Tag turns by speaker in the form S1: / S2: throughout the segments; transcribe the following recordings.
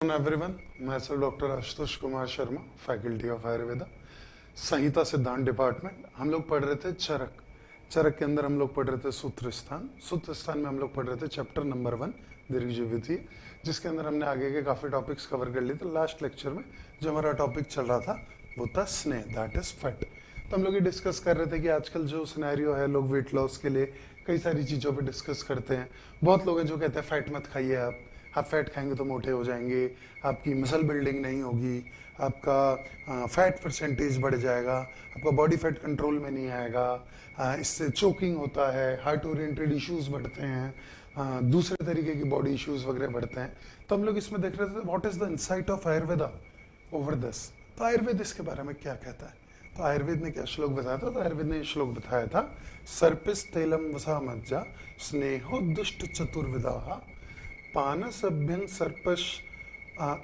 S1: Everyone, मैं sir doctor Ashutosh Kumar Sharma, faculty of Ayurveda, Samhita Siddhanta department. हम लोग पढ़ रहे थे चरक। चरक के अंदर हम लोग पढ़ रहे थे सूत्र स्थान। सूत्र स्थान में हम लोग पढ़ रहे थे चैप्टर नंबर 1 दीर्घजीविती, जिसके अंदर हमने आगे के काफी टॉपिक्स कवर कर लिए थे। लास्ट लेक्चर में जो हमारा टॉपिक चल रहा था वो था स्नेह, दैट इज फैट। तो हम लोग ये डिस्कस कर रहे थे कि आजकल जो सिनेरियो है, लोग वेट लॉस के लिए कई सारी चीज़ों पे डिस्कस करते हैं। बहुत लोग हैं जो कहते हैं फैट मत खाइए, आप फैट खाएंगे तो मोटे हो जाएंगे, आपकी मसल बिल्डिंग नहीं होगी, आपका फैट परसेंटेज बढ़ जाएगा, आपका बॉडी फैट कंट्रोल में नहीं आएगा, इससे चोकिंग होता है, हार्ट ओरिएंटेड इश्यूज बढ़ते हैं, दूसरे तरीके की बॉडी इश्यूज वगैरह बढ़ते हैं। तो हम लोग इसमें देख रहे थे what is the insight of Ayurveda over this. तो आयुर्वेद इसके बारे में क्या कहता है। तो आयुर्वेद ने क्या श्लोक बताया था। तो आयुर्वेद ने श्लोक बताया था, सर्पिस तैलम वसा मज्जा स्नेहो दुष्ट चतुर्विदा पानसभ्यं सर्पश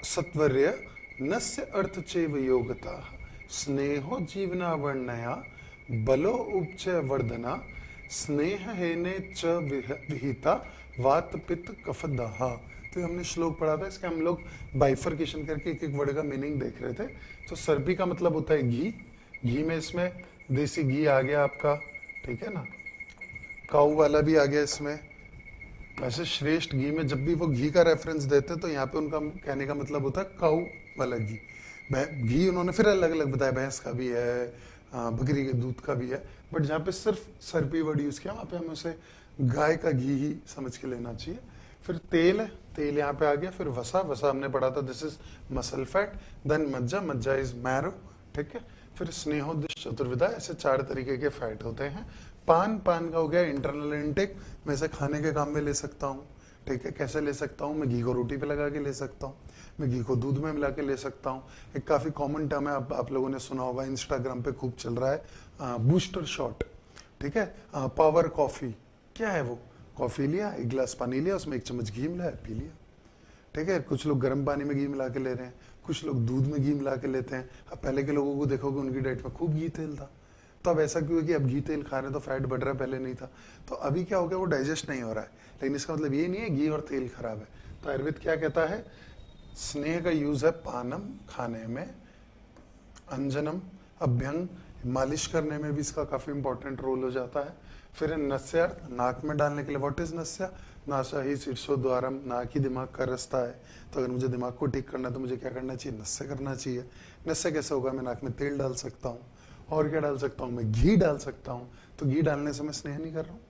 S1: सत्वर्य नस्य अर्थ चैव योगता स्नेहो जीवना वर्णया बलो उपचय वर्धना स्नेह हेने च विहिता वात पित्त कफदह। तो हमने श्लोक पढ़ा था, इसके हम लोग बाइफर्केशन करके एक एक वर्ड का मीनिंग देख रहे थे। तो सर्पी का मतलब होता है घी, घी में इसमें देसी घी आ गया आपका, ठीक है ना। काऊ वाला भी आ गया इसमें। वैसे श्रेष्ठ घी में जब भी वो घी का रेफरेंस देते तो यहाँ पे उनका कहने का मतलब होता है काऊ वाला घी। घी उन्होंने फिर अलग अलग बताया, भैंस का भी है, बकरी के दूध का भी है, बट जहाँ पे सिर्फ सर्पी वर्ड यूज किया वहाँ पे हमें उसे गाय का घी ही समझ के लेना चाहिए। फिर तेल है, तेल यहाँ पे आ गया। फिर वसा, वसा हमने पढ़ा था this is muscle fat. Then मज्जा, मज्जा इज मैरो, ठीक है। फिर स्नेहोदिश चतुर्विधा, ऐसे 4 तरीके के फैट होते हैं। पान, पान का हो गया इंटरनल इनटेक, मैं इसे खाने के काम में ले सकता हूँ, ठीक है। कैसे ले सकता हूँ, मैं घी को रोटी पे लगा के ले सकता हूँ, मैं घी को दूध में मिला के ले सकता हूँ। एक काफी कॉमन टर्म है, आप लोगों ने सुना होगा, इंस्टाग्राम पे खूब चल रहा है, बूस्टर शॉट, ठीक है। पावर कॉफी, क्या है वो, कॉफी लिया, एक गिलास पानी लिया, उसमें 1 चम्मच घी मिलाया, पी लिया, ठीक है। कुछ लोग गर्म पानी में घी मिला के ले रहे हैं, कुछ लोग दूध में घी मिला के लेते हैं। अब पहले के लोगों को देखोगे उनकी डाइट में खूब घी तेल था, तो अब ऐसा क्यों है कि अब घी तेल खा रहे हैं तो फैट बढ़ रहा है, पहले नहीं था। तो अभी क्या हो गया, वो डाइजेस्ट नहीं हो रहा है। लेकिन इसका मतलब ये नहीं है घी और तेल खराब है। तो आयुर्वेद क्या कहता है, स्नेह का यूज है पानम, खाने में, अंजनम, अभ्यंग, मालिश करने में भी इसका काफी इंपॉर्टेंट रोल हो जाता है। फिर नस्यार्थ, नाक में डालने के लिए, व्हाट इज नस्या, नासा ही शीर्षो द्वारम, नाक ही दिमाग का रास्ता है। तो अगर मुझे दिमाग को ठीक करना है तो मुझे क्या करना चाहिए, नस्य करना चाहिए। नस्य कैसे होगा, मैं नाक में तेल डाल सकता हूँ, और क्या डाल सकता हूँ, मैं घी डाल सकता हूँ। तो घी डालने से मैं स्नेह नहीं कर रहा हूँ,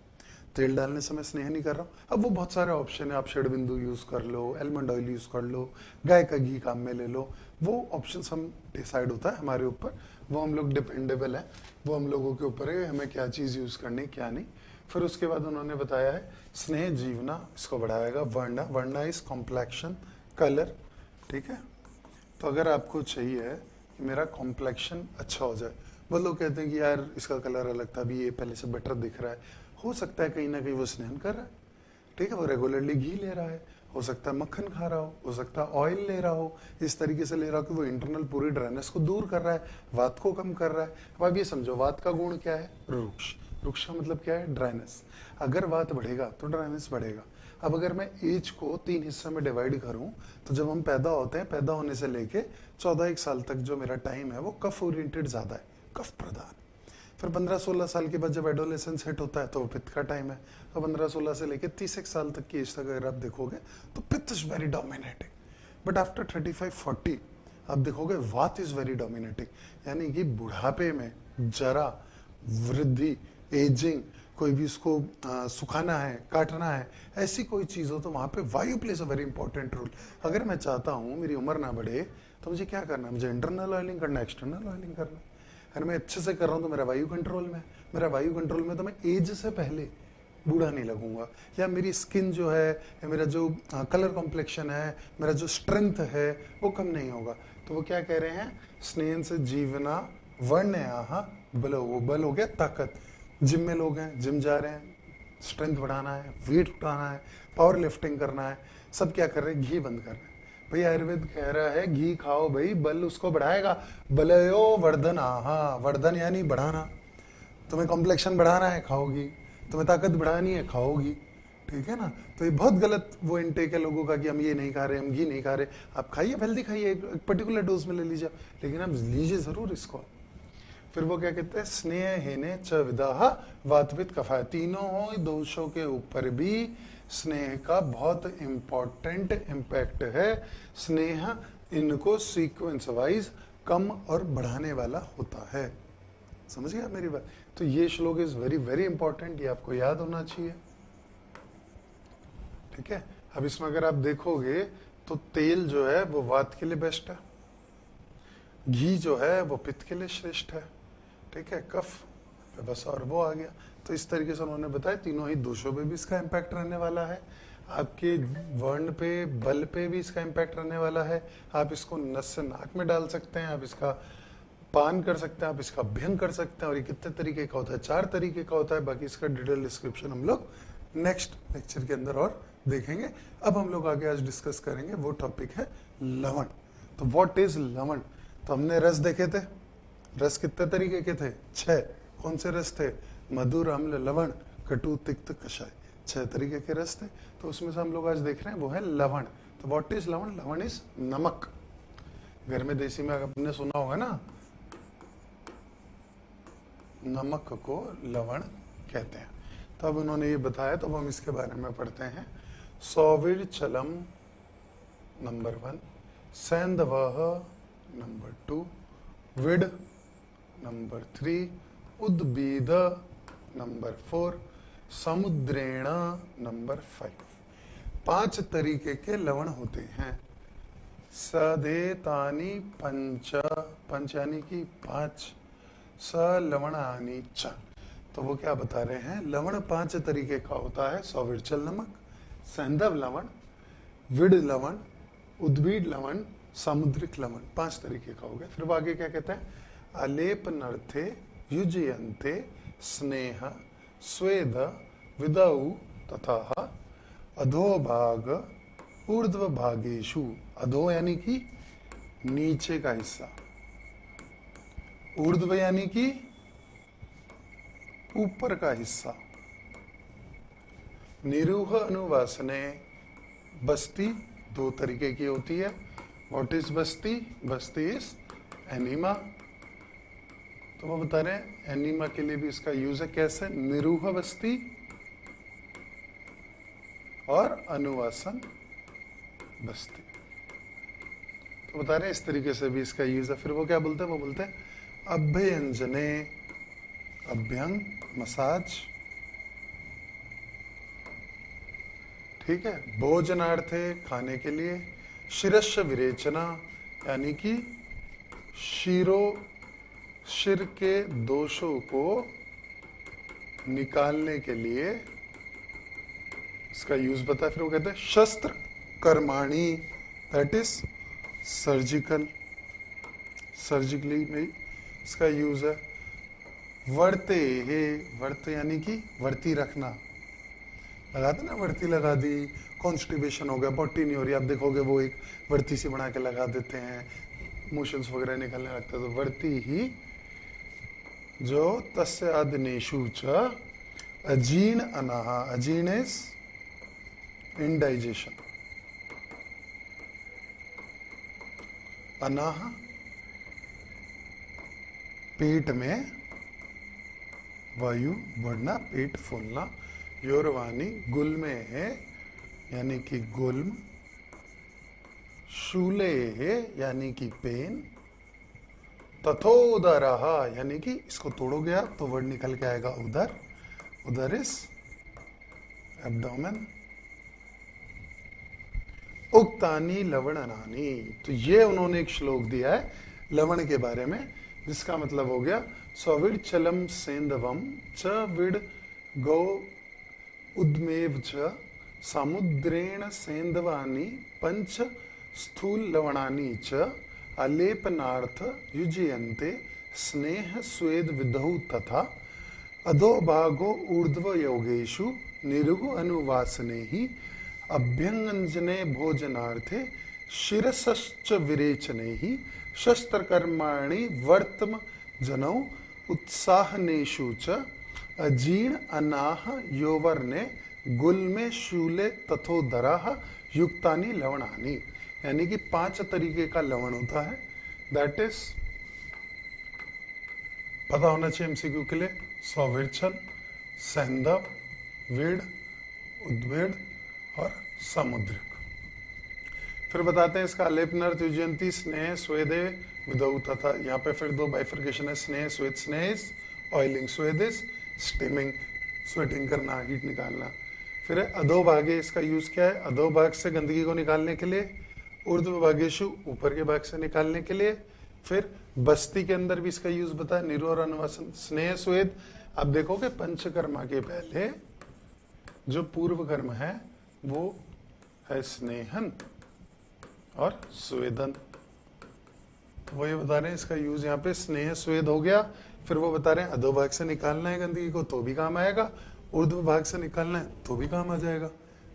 S1: तेल डालने से मैं स्नेह नहीं कर रहा हूँ। अब वो बहुत सारे ऑप्शन है, आप षडबिंदु यूज कर लो, एलमंड ऑयल यूज कर लो, गाय का घी काम में ले लो, वो ऑप्शन हम डिसाइड होता है हमारे ऊपर, वो हम लोग डिपेंडेबल है, वो हम लोगों के ऊपर है हमें क्या चीज यूज करनी क्या नहीं। फिर उसके बाद उन्होंने बताया है स्नेह जीवना, इसको बढ़ाएगा। वर्णा, वर्णा इज कॉम्प्लेक्शन, कलर, ठीक है। तो अगर आपको चाहिए कि मेरा कॉम्प्लेक्शन अच्छा हो जाए, बहुत लोग कहते हैं कि यार इसका कलर अलग था, अभी ये पहले से बेटर दिख रहा है। हो सकता है कहीं ना कहीं वो स्नेहन कर रहा है, ठीक है, वो रेगुलरली घी ले रहा है, हो सकता है मक्खन खा रहा हो सकता है ऑयल ले रहा हो, इस तरीके से ले रहा हो कि वो इंटरनल पूरी ड्राइनेस को दूर कर रहा है, वात को कम कर रहा है। अब आप ये समझो, वात का गुण क्या है, रुक्ष, रुक्ष का मतलब क्या है, ड्राइनेस। अगर वात बढ़ेगा तो ड्राइनेस बढ़ेगा। अब अगर मैं एज को 3 हिस्से में डिवाइड करूं, तो जब हम पैदा होते हैं, पैदा होने से लेके 14-1 साल तक जो मेरा टाइम है वो कफ ओरिएंटेड ज्यादा है, कफ प्रधान। फिर 15-16 साल के बाद जब एडोलेसेंस हिट होता है तो पित्त का टाइम है। तो 15-16 से लेकर 30 साल तक की एज तक अगर आप देखोगे तो पित्त is very dominating. But after 35-40 आप देखोगे वात इज वेरी डोमिनेटिंग, यानी कि बुढ़ापे में जरा, वृद्धि, एजिंग, कोई भी उसको सुखाना है, काटना है, ऐसी कोई चीज हो तो वहां पे वायु plays a very important role. अगर मैं चाहता हूं मेरी उम्र ना बढ़े तो मुझे क्या करना है, मुझे इंटरनल ऑयलिंग करना है, एक्सटर्नल ऑयलिंग करना है। अगर मैं अच्छे से कर रहा हूँ तो मेरा वायु कंट्रोल में, मेरा वायु कंट्रोल में तो मैं एज से पहले बूढ़ा नहीं लगूंगा, या मेरी स्किन जो है, या मेरा जो कलर कॉम्प्लेक्शन है, मेरा जो स्ट्रेंथ है वो कम नहीं होगा। तो वो क्या कह रहे हैं, स्नेह से जीवना वर्ण बल, वो बल हो गया ताकत। जिम में लोग हैं, जिम जा रहे हैं, स्ट्रेंथ बढ़ाना है, वेट उठाना है, पावर लिफ्टिंग करना है, सब क्या कर रहे हैं, घी बंद कर रहे हैं। भाई आयुर्वेद कह रहा है घी खाओ भाई, बल उसको बढ़ाएगा। बलयो वर्धन, हाँ, वर्धन यानी बढ़ाना। तुम्हें कॉम्प्लेक्शन बढ़ाना है, खाओगी। तुम्हें ताकत बढ़ानी है, खाओगी। ठीक है ना। तो ये बहुत गलत वो इनटेक है लोगों का कि हम ये नहीं खा रहे, हम घी नहीं खा रहे। आप खाइए, हेल्दी खाइए, एक पर्टिकुलर डोज में ले लीजिए, लेकिन आप लीजिए जरूर इसको। फिर वो क्या कहते हैं, स्नेह हेने च विदाह वातवित कफा, तीनों दोषों के ऊपर भी स्नेह का बहुत इंपॉर्टेंट इम्पैक्ट है। स्नेह इनको सीक्वेंस वाइज कम और बढ़ाने वाला होता है। समझ गया मेरी बात। तो ये श्लोक इज वेरी वेरी इंपॉर्टेंट, ये आपको याद होना चाहिए। ठीक है। अब इसमें अगर आप देखोगे तो तेल जो है वो वात के लिए बेस्ट है, घी जो है वो पित्त के लिए श्रेष्ठ है। ठीक है, कफ बस और वो आ गया। तो इस तरीके से उन्होंने बताया तीनों ही दोषों पे भी इसका इम्पैक्ट रहने वाला है, आपके वर्ण पे, बल पे भी इसका इम्पैक्ट रहने वाला है। आप इसको नस से नाक में डाल सकते हैं, आप इसका पान कर सकते हैं, आप इसका अभ्यंग कर सकते हैं। और ये कितने तरीके का होता है, 4 तरीके का होता है। बाकी इसका डिटेल डिस्क्रिप्शन हम लोग नेक्स्ट लेक्चर के अंदर और देखेंगे। अब हम लोग आगे आज डिस्कस करेंगे, वो टॉपिक है लवण। तो व्हाट इज लवण। तो हमने रस देखे थे, रस कितने तरीके के थे, 6। कौन से रस थे, मधुर, अम्ल, लवण, कटु, तिक्त, कषाय, 6 तरीके के रस थे। तो उसमें से हम लोग आज देख रहे हैं वो है लवण। तो व्हाट इज लवण, लवण इज नमक। घर में देसी में आपने सुना होगा ना, नमक को लवण कहते हैं। तो अब उन्होंने ये बताया, तो अब हम इसके बारे में पढ़ते हैं। सौविर चलम नंबर 1, सैंधवह नंबर 2, विड नंबर 3, उद्बीद नंबर 4, समुद्रेण नंबर 5। 5 तरीके के लवण होते हैं। सदेतानि पंच, पंच यानी कि 5, स लवणानि च। तो वो क्या बता रहे हैं, लवण 5 तरीके का होता है। सौविरचल नमक, सैंधव लवण, विड लवण, उद्बीड लवण, सामुद्रिक लवण, 5 तरीके का हो गया। फिर वो आगे क्या कहते हैं, अलेप नर्थे युजयन्ते स्नेह स्वेद विदौ तथा अधोभाग ऊर्ध्व भागेशु। अधो यानी कि नीचे का हिस्सा, ऊर्ध्व यानी कि ऊपर का हिस्सा। निरूह अनुवासने, बस्ती 2 तरीके की होती है। What is Basti, Basti is enema. तो वो बता रहे हैं एनीमा के लिए भी इसका यूज है। कैसे, निरूह बस्ती और अनुवासन बस्ती। तो बता रहे हैं इस तरीके से भी इसका यूज है। फिर वो क्या बोलते हैं, वो बोलते हैं अभ्यंजने, अभ्यंग मसाज, ठीक है। भोजनार्थे, खाने के लिए। शिरस्य विरेचना यानी कि शिर के दोषों को निकालने के लिए इसका यूज बताया। फिर वो कहते हैं शस्त्र कर्माणी, दैट इज सर्जिकल, सर्जिकली में इसका यूज है। वर्ते है, वर्त यानी कि वर्ती रखना, लगाते ना, वर्ती लगा दी, कॉन्स्टिपेशन हो गया, बॉटी नहीं हो रही, आप देखोगे वो एक वर्ती सी बना के लगा देते हैं, मोशंस वगैरह निकलने लगता है। तो वर्ती ही जो तस्य अदनेशु च अजीर्ण अनाहा, अजीर्ण इज इंडाइजेशन, अनाह पेट में वायु बढ़ना, पेट फूलना। योरवानी गुल्मे है यानी कि गुल्म, शूले है यानी कि पेन, तथोदरहा यानी कि इसको तोड़ोगे आप तो वर्ड निकल के आएगा उदर, उदर इज एब्डोमेन। उक्तानी लवणनानी, तो ये उन्होंने एक श्लोक दिया है लवण के बारे में, जिसका मतलब हो गया सविड चलम सेंधवम च विड गौ उद्मेव च समुद्रेण सेंधवानी पंच स्थूल लवणानी च अलेपनार्थ युजयन्ते स्नेह स्वेद विधौ तथा अधोभागो ऊर्ध्व योगेषु निरुह अनुवासने ही अभ्यंजने भोजनार्थे शिरसश्च विरेचने ही शस्त्रकर्माणि वर्तम जनौ उत्साहनेषु च अजीर्ण अनाह योवर्णे गुल में शूले तथोदराह युक्तानी लवणानी, यानी कि 5 तरीके का लवण होता है। दैट इज पता होना चाहिए एमसीक्यू के लिए। सौविरचल, सैंधव, वीड़, उद्वेड़ और सामुद्रिक। फिर बताते हैं इसका अलेपनर द्विजयंती स्नेह स्वेदे विदऊ तथा, यहाँ पे फिर 2 बाइफर्केशन है। स्नेह स्वेद, sneha is oiling, sweda is steaming, sweating करना, हीट निकालना। फिर है अधोभागे, इसका यूज क्या है? अधोभाग से गंदगी को निकालने के लिए, ऊर्ध्वभागेशु ऊपर के भाग से निकालने के लिए। फिर बस्ती के अंदर भी इसका यूज बताया, निरो और अनुवासन। स्नेह स्वेद, आप देखोगे पंचकर्मा के पहले जो पूर्व कर्म है वो है स्नेहन और स्वेदन। वो ये बता रहे हैं इसका यूज यहाँ पे स्नेह स्वेद हो गया। फिर वो बता रहे हैं अधोभाग से निकालना है गंदगी को तो भी काम आएगा, ऊर्ध्व भाग से निकालना है तो भी काम आ जाएगा।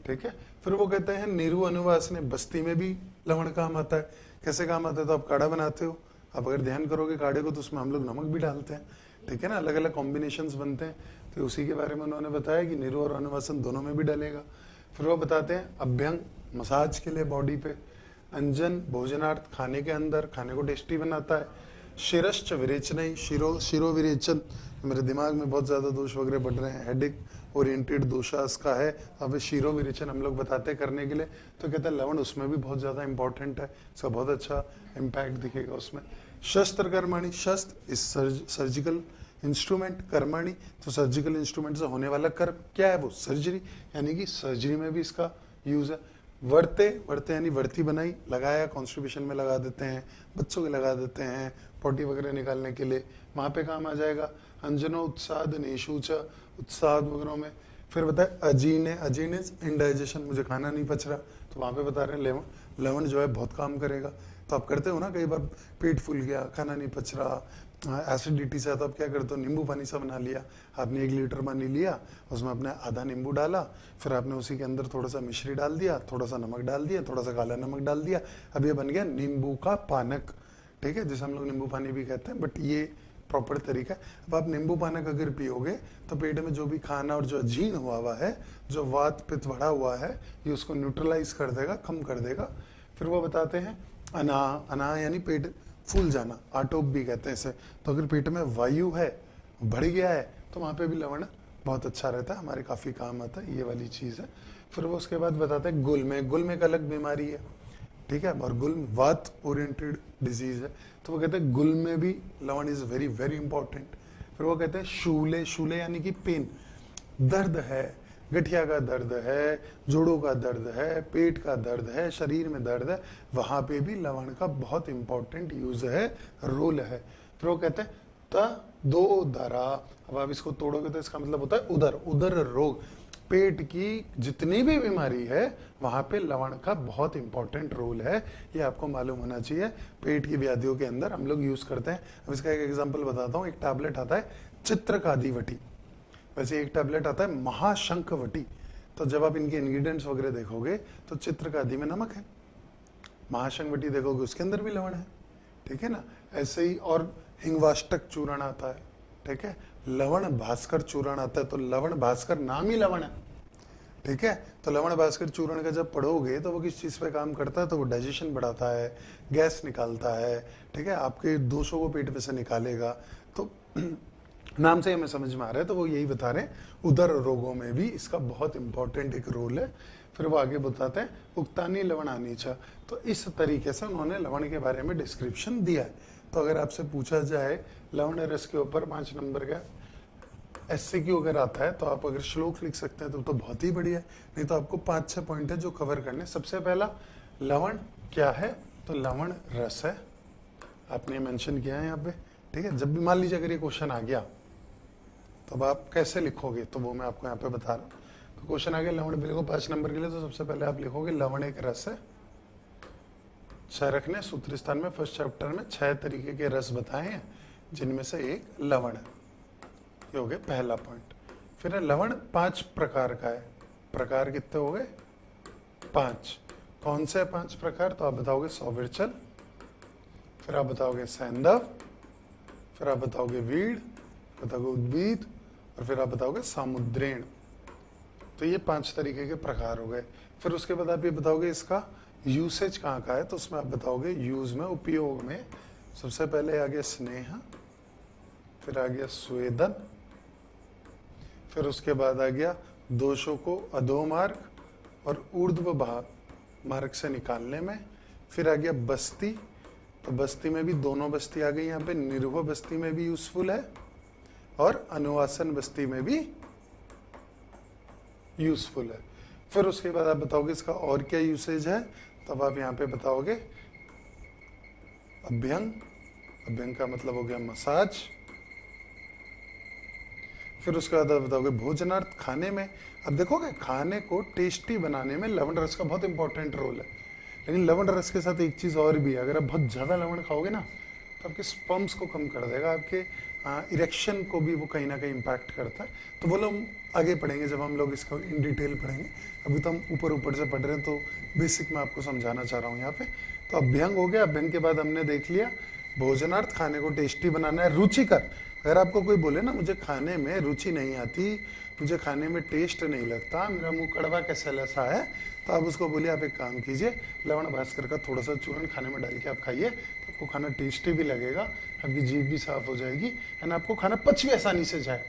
S1: ठीक है। फिर वो कहते हैं निरु अनुवासने, बस्ती में भी लवण काम आता है। कैसे काम आता है? तो आप काढ़ा बनाते हो, आप अगर ध्यान करोगे काढ़े को तो उसमें हम लोग नमक भी डालते हैं। ठीक है ना, अलग अलग कॉम्बिनेशंस बनते हैं। तो उसी के बारे में उन्होंने बताया कि निरु और अनुवासन दोनों में भी डलेगा। फिर वो बताते हैं अभ्यंग, मसाज के लिए बॉडी पे। अंजन, भोजनार्थ, खाने के अंदर, खाने को टेस्टी बनाता है। शिरश्च विरेचन, शिरो विरेचन, मेरे दिमाग में बहुत ज्यादा दोष वगैरह बढ़ रहे हैं, हेडिक ओरिएंटेड दोषास का है, अब शिरो विरेचन हम लोग बताते हैं करने के लिए। तो कहते हैं लवण उसमें भी बहुत ज्यादा इंपॉर्टेंट है, इसका बहुत अच्छा इम्पैक्ट दिखेगा उसमें। शस्त्र कर्माणी, शस्त्र इस सर्जिकल इंस्ट्रूमेंट, कर्माणी तो सर्जिकल इंस्ट्रूमेंट से होने वाला कर्म क्या है? वो सर्जरी, यानी कि सर्जरी में भी इसका यूज है। वर्ते, वर्ते यानी वर्ती बनाई, लगाया, कॉन्स्टिट्यूशन में लगा देते हैं, बच्चों के लगा देते हैं पोटी वगैरह निकालने के लिए, वहां पे काम आ जाएगा। अंजनो उत्साद नेशूच, उत्साद वगैरह में। फिर बताए अजीने, अजीन इज इंडाइजेशन, मुझे खाना नहीं पच रहा, तो वहां पे बता रहे हैं लवण, लवण जो है बहुत काम करेगा। तो आप करते हो ना, कई बार पेट फूल गया, खाना नहीं पच रहा, एसिडिटी से, तो आप क्या करते हो? नींबू पानी सा बना लिया आपने, 1 लीटर पानी लिया, उसमें आपने आधा नींबू डाला, फिर आपने उसी के अंदर थोड़ा सा मिश्री डाल दिया, थोड़ा सा नमक डाल दिया, थोड़ा सा काला नमक डाल दिया, अब ये बन गया नींबू का पानक। ठीक है, जिसे हम लोग नींबू पानी भी कहते हैं, बट ये प्रॉपर तरीका है। अब आप नींबू पानक अगर पियोगे तो पेट में जो भी खाना और जो अजीर्ण हुआ है, जो वात पित्त बढ़ा हुआ है, ये उसको न्यूट्रलाइज कर देगा, कम कर देगा। फिर वो बताते हैं अना, अना यानी पेट फूल जाना, आटोप भी कहते हैं इसे। तो अगर पेट में वायु है, बढ़ गया है, तो वहां पे भी लवण बहुत अच्छा रहता है, हमारे काफी काम आता है, ये वाली चीज है। फिर वो उसके बाद बताते हैं गुल में, गुल में एक अलग बीमारी है। ठीक है, और गुल वात ओरिएंटेड डिजीज है, तो वो कहते हैं गुल में भी लवण इज वेरी वेरी इंपॉर्टेंट। फिर वो कहते हैं शूले, शूले यानी कि पेन, दर्द है, गठिया का दर्द है, जोड़ों का दर्द है, पेट का दर्द है, शरीर में दर्द है, वहां पे भी लवण का बहुत इंपॉर्टेंट यूज है, रोल है। फिर वो कहते हैं त दो दरा, अब आप इसको तोड़ोगे तो इसका मतलब होता है उदर, उदर रोग, पेट की जितनी भी बीमारी है वहां पे लवण का बहुत इंपॉर्टेंट रोल है, ये आपको मालूम होना चाहिए। पेट की व्याधियों के अंदर हम लोग यूज करते हैं। अब इसका एक एग्जांपल बताता हूँ। एक टैबलेट आता है चित्रकादिवटी, वैसे एक टैबलेट आता है महाशंखवटी। तो जब आप इनके इंग्रेडिएंट्स वगैरह देखोगे तो चित्रकादि में नमक है, महाशंखवटी देखोगे उसके अंदर भी लवण है। ठीक है ना, ऐसे ही और हिंगवाष्टक चूर्ण आता है। ठीक है, लवण भास्कर चूर्ण आता है, तो लवण भास्कर नाम ही लवण है। ठीक है, तो लवण भास्कर चूर्ण का जब पढ़ोगे तो वो किस चीज पे काम करता है? तो वो डाइजेशन बढ़ाता है, गैस निकालता है। ठीक है, आपके दोषों को पेट में से निकालेगा। तो नाम से हमें समझ में आ रहा है, तो वो यही बता रहे हैं उदर रोगों में भी इसका बहुत इंपॉर्टेंट एक रोल है। फिर वो आगे बताते हैं उक्तानी लवणानी च, तो इस तरीके से उन्होंने लवण के बारे में डिस्क्रिप्शन दिया है। तो अगर आपसे पूछा जाए लवण रस के ऊपर 5 नंबर का एससीक्यू अगर आता है, तो आप अगर श्लोक लिख सकते हैं तो बहुत ही बढ़िया है, नहीं तो आपको 5-6 पॉइंट है जो कवर करने। सबसे पहला, लवण क्या है? तो लवण रस है, आपने मेंशन किया है यहाँ पे। ठीक है, जब भी मान लीजिए अगर ये क्वेश्चन आ गया तो अब आप कैसे लिखोगे, तो वो मैं आपको यहाँ पे बता रहा हूँ। तो क्वेश्चन आ गया लवण बिल्कुल 5 नंबर के लिए, तो सबसे पहले आप लिखोगे लवण एक रस है। 6 रखने सूत्र स्थान में, फर्स्ट चैप्टर में 6 तरीके के रस बताए हैं, जिनमें से एक लवण है। ये हो गया पहला पॉइंट। फिर लवण 5 प्रकार का है। प्रकार कितने हो गए? 5। कौन से 5 प्रकार? तो आप बताओगे सौविरचल, फिर आप बताओगे सैंधव, फिर आप बताओगे वीड़, बताओगे उद्भिद, और फिर आप बताओगे सामुद्रेण। तो ये 5 तरीके के प्रकार हो गए। फिर उसके बाद आप ये बताओगे इसका यूसेज कहाँ का है, तो उसमें आप बताओगे यूज में, उपयोग में सबसे पहले आ गया स्नेह, फिर आ गया स्वेदन, फिर उसके बाद आ गया दोषों को अधोमार्ग और ऊर्ध्व मार्ग से निकालने में, फिर आ गया बस्ती, तो बस्ती में भी दोनों बस्ती आ गई यहाँ पे, निर्भय बस्ती में भी यूजफुल है और अनुवासन बस्ती में भी यूजफुल है। फिर उसके बाद आप बताओगे इसका और क्या यूसेज है, तब आप यहाँ पे बताओगे अभ्यंग, अभ्यंग का मतलब हो गया मसाज। फिर उसके बाद आप बताओगे भोजनार्थ, खाने में। अब देखोगे खाने को टेस्टी बनाने में लवण रस का बहुत इंपॉर्टेंट रोल है, लेकिन लवण रस के साथ एक चीज और भी है, अगर आप बहुत ज्यादा लवण खाओगे ना तो आपके स्पर्म्स को कम कर देगा, आपके इरेक्शन को भी वो कहीं ना कहीं इम्पैक्ट करता है। तो वो लोग आगे पढ़ेंगे जब हम लोग इसको इन डिटेल पढ़ेंगे, अभी तो हम ऊपर ऊपर से पढ़ रहे हैं, तो बेसिक मैं आपको समझाना चाह रहा हूँ यहाँ पे। तो अभ्यंग हो गया, अभ्यंग के बाद हमने देख लिया भोजनार्थ, खाने को टेस्टी बनाना है। रुचिकर, अगर आपको कोई बोले ना मुझे खाने में रुचि नहीं आती, मुझे खाने में टेस्ट नहीं लगता, मेरा मुंह कड़वा कैसा लसा है, तो आप उसको बोलिए आप एक काम कीजिए, लवण भास्कर का थोड़ा सा चूर्ण खाने में डाल के आप खाइए, तो आपको खाना टेस्टी भी लगेगा, आपकी जीभ भी साफ हो जाएगी एंड आपको खाना पच भी आसानी से जाए।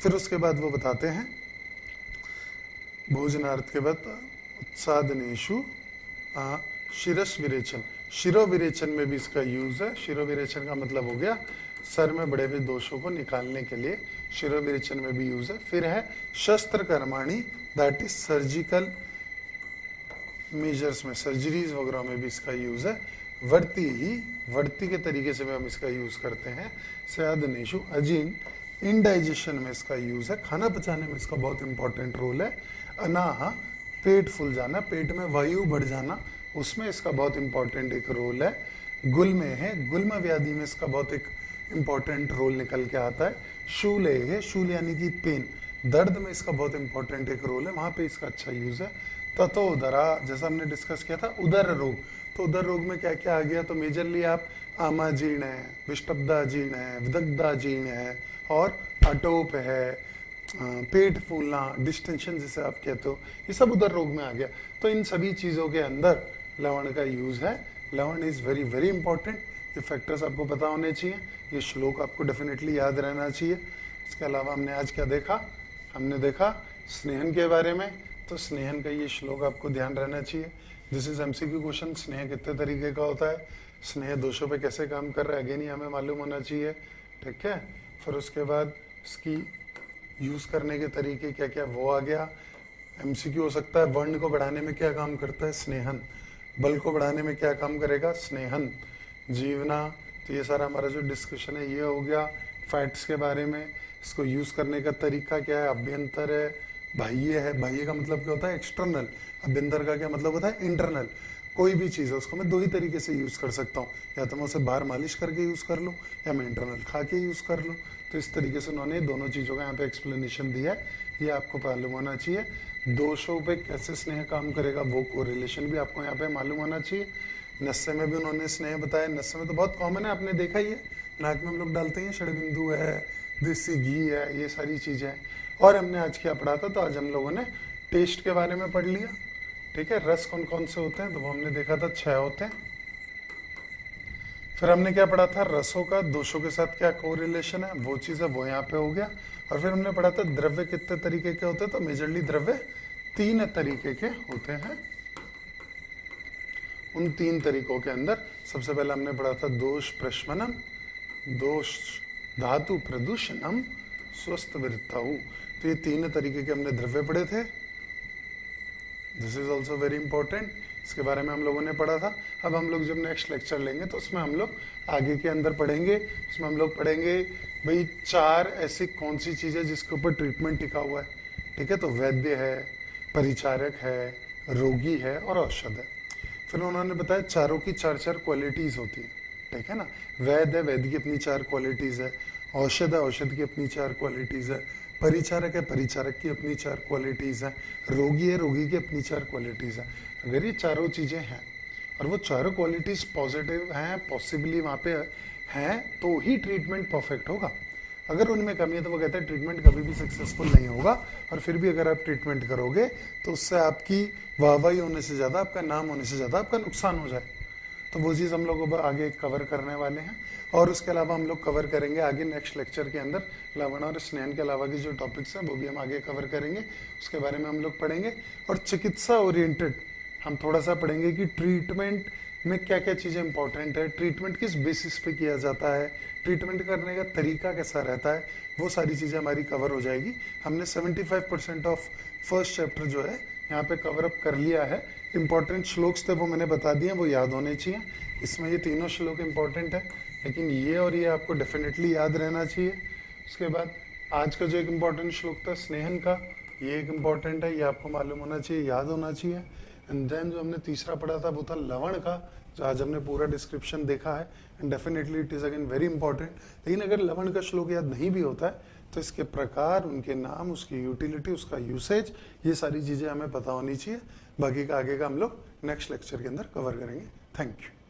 S1: फिर उसके बाद वो बताते हैं भोजनार्थ के बाद उत्सादनेशु शिरस विरेचन, शिरो विरेचन में भी इसका यूज है। शिरो विरेचन का मतलब हो गया सर में बड़े हुए दोषों को निकालने के लिए शिरो विरेचन में भी यूज है। फिर है शस्त्र कर्माणी, दैट इज सर्जिकल मेजर्स में, सर्जरीज वगैरह में भी इसका यूज है। वर्ती ही, वर्ती के तरीके से भी हम इसका यूज करते हैं। स्यादनेशु, अजीर्ण, इनडाइजेशन में इसका यूज है, खाना पचाने में इसका बहुत इंपॉर्टेंट रोल है। अनाह, पेट फूल जाना, पेट में वायु बढ़ जाना, उसमें इसका बहुत इंपॉर्टेंट एक रोल है। गुल में है, गुल्म व्याधि में इसका बहुत एक इंपॉर्टेंट रोल निकल के आता है। शूल है, शूल यानी कि पेन, दर्द में इसका बहुत इंपॉर्टेंट एक रोल है, वहां पे इसका अच्छा यूज है। ततो उदरा, जैसा हमने डिस्कस किया था उदर रोग, तो उदर रोग में क्या क्या आ गया, तो मेजरली आप आमाजीर्ण है, विष्टब्दाजीर्ण है, विदग्धाजीर्ण है और अटोप है, पेट फूलना, डिस्टेंशन जिसे आप कहते हो, ये सब उदर रोग में आ गया। तो इन सभी चीजों के अंदर लवण का यूज है। लवण इज वेरी वेरी इंपॉर्टेंट, ये फैक्टर्स आपको पता होने चाहिए, ये श्लोक आपको डेफिनेटली याद रहना चाहिए। इसके अलावा हमने आज क्या देखा, हमने देखा स्नेहन के बारे में, तो स्नेहन का ये श्लोक आपको ध्यान रहना चाहिए। दिस इज एमसीक्यू क्वेश्चन, स्नेह कितने तरीके का होता है, स्नेह दोषों पे कैसे काम कर रहा है, अगेन ही हमें मालूम होना चाहिए, ठीक है। फिर उसके बाद इसकी यूज करने के तरीके क्या क्या वो आ गया। एमसीक्यू हो सकता है वर्ण को बढ़ाने में क्या काम करता है, स्नेहन, बल को बढ़ाने में क्या काम करेगा, स्नेहन, जीवना, तो ये सारा हमारा जो डिस्कशन है ये हो गया। फैट्स के बारे में, इसको यूज करने का तरीका क्या है, अभ्यंतर है, बाह्य है, बाह्य का मतलब क्या होता है एक्सटर्नल, अभ्यंतर का क्या मतलब होता है इंटरनल। कोई भी चीज है उसको मैं दो ही तरीके से यूज कर सकता हूँ, या तो मैं उसे बाहर मालिश करके यूज कर लूँ या मैं इंटरनल खा के यूज कर लूँ। तो इस तरीके से उन्होंने दोनों चीजों का यहाँ पे एक्सप्लेनेशन दिया है, ये आपको मालूम होना चाहिए। दोषों पे कैसे स्नेह काम करेगा वो कोरिलेशन भी आपको यहाँ पे मालूम होना चाहिए। नस्से में भी उन्होंने स्नेह बताया, नस्से में तो बहुत कॉमन है, आपने देखा ही है, नाक में हम लोग डालते हैं, षडबिंदु है, देसी घी है, ये सारी चीजें हैं। और हमने आज क्या पढ़ा था, तो आज हम लोगों ने टेस्ट के बारे में पढ़ लिया, ठीक है। रस कौन कौन से होते हैं, तो वो हमने देखा था 6 होते हैं। फिर हमने क्या पढ़ा था, रसों का दोषों के साथ क्या कोरिलेशन है, वो चीज है वो यहाँ पे हो गया। और फिर हमने पढ़ा था द्रव्य कितने तरीके के होते हैं, तो मेजरली द्रव्य 3 तरीके के होते हैं। उन 3 तरीकों के अंदर सबसे पहले हमने पढ़ा था दोष प्रशमनम, दोष धातु प्रदूषणम, स्वस्थ वृत्ताऊ, तो ये 3 तरीके के हमने द्रव्य पढ़े थे। This is also very important, इसके बारे में हम लोगों ने पढ़ा था। अब हम लोग जब नेक्स्ट लेक्चर लेंगे तो उसमें हम लोग आगे के अंदर पढ़ेंगे, उसमें हम लोग पढ़ेंगे भाई 4 ऐसी कौन सी चीजें जिसके ऊपर ट्रीटमेंट टिका हुआ है, ठीक है। तो वैद्य है, परिचारक है, रोगी है और औषध है। फिर उन्होंने बताया चारों की 4 क्वालिटीज होती है, ठीक है ना। वैद्य है, वैद्य की अपनी 4 क्वालिटीज है, औषध है, औषध की अपनी 4 क्वालिटीज है, परिचारक है, परिचारक की अपनी 4 क्वालिटीज है, रोगी है, रोगी की अपनी 4 क्वालिटीज है। अगर ये चारों चीजें हैं और वो चारों क्वालिटीज पॉजिटिव हैं, पॉसिबली वहां पे हैं, तो ही ट्रीटमेंट परफेक्ट होगा। अगर उनमें कमी है तो वो कहते हैं ट्रीटमेंट कभी भी सक्सेसफुल नहीं होगा, और फिर भी अगर आप ट्रीटमेंट करोगे तो उससे आपकी वाहवाही होने से ज़्यादा, आपका नाम होने से ज़्यादा आपका नुकसान हो जाए। तो वो चीज़ हम लोग अब आगे कवर करने वाले हैं। और उसके अलावा हम लोग कवर करेंगे आगे नेक्स्ट लेक्चर के अंदर लवण और स्नेहन के अलावा की जो टॉपिक्स हैं वो भी हम आगे कवर करेंगे, उसके बारे में हम लोग पढ़ेंगे। और चिकित्सा ओरिएंटेड हम थोड़ा सा पढ़ेंगे कि ट्रीटमेंट में क्या क्या चीज़ें इंपॉर्टेंट है, ट्रीटमेंट किस बेसिस पे किया जाता है, ट्रीटमेंट करने का तरीका कैसा रहता है, वो सारी चीज़ें हमारी कवर हो जाएगी। हमने 75% ऑफ फर्स्ट चैप्टर जो है यहाँ पे कवर अप कर लिया है। इंपॉर्टेंट श्लोक्स थे वो मैंने बता दिए, वो याद होने चाहिए। इसमें ये तीनों श्लोक इंपॉर्टेंट है, लेकिन ये और ये आपको डेफिनेटली याद रहना चाहिए। उसके बाद आज का जो एक इम्पॉर्टेंट श्लोक था स्नेहन का, ये एक इम्पॉर्टेंट है, ये आपको मालूम होना चाहिए, याद होना चाहिए। एंड देन जो हमने तीसरा पढ़ा था वो था लवण का, जो आज हमने पूरा डिस्क्रिप्शन देखा है। And definitely it is again very important. लेकिन अगर लवण का श्लोक याद नहीं भी होता है तो इसके प्रकार, उनके नाम, उसकी यूटिलिटी, उसका यूसेज, ये सारी चीज़ें हमें पता होनी चाहिए। बाकी का आगे का हम लोग नेक्स्ट लेक्चर के अंदर कवर करेंगे। Thank you.